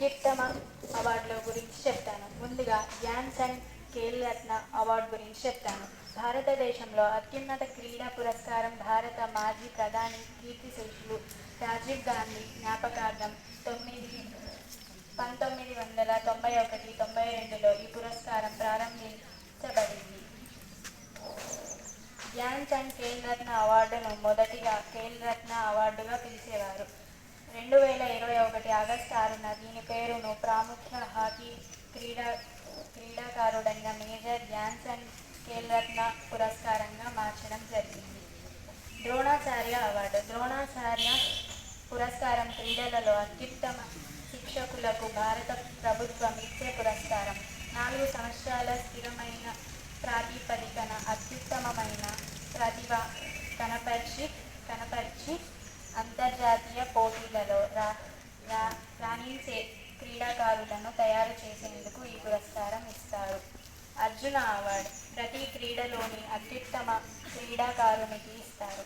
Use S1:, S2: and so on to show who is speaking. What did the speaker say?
S1: అత్యుత్తమ అవార్డుల గురించి చెప్తాను. ముందుగా ధ్యాన్ చంద్ ఖేల్ రత్న అవార్డు గురించి చెప్తాను. భారతదేశంలో అత్యున్నత క్రీడా పురస్కారం. భారత మాజీ ప్రధాని కీర్తిశేషులు రాజీవ్ గాంధీ జ్ఞాపకార్థం 1991-92లో ఈ పురస్కారం ప్రారంభించబడింది. ధ్యాన్ చంద్ ఖేల్ రత్న అవార్డును మొదటిగా ఖేల్ రత్న అవార్డుగా పిలిచేవారు. 2021 ఆగస్టు 6న దీని పేరును ప్రముఖ హాకీ క్రీడాకారుడైన మేజర్ ధ్యాన్ చంద్ ఖేల్ రత్న పురస్కారంగా మార్చడం జరిగింది. ద్రోణాచార్య అవార్డు. ద్రోణాచార్య పురస్కారం క్రీడలలో అత్యుత్తమ శిక్షకులకు భారత ప్రభుత్వం ఇచ్చే పురస్కారం. 4 సంవత్సరాల స్థిరమైన ప్రాతిపదికన అత్యుత్తమమైన ప్రతిభ కనపర్చి అంతర్జాతీయ పోటీలలో రాణించే క్రీడాకారులను తయారు చేసేందుకు ఈ పురస్కారం ఇస్తారు. అర్జున అవార్డు ప్రతి క్రీడలోని అత్యుత్తమ క్రీడాకారునికి ఇస్తారు.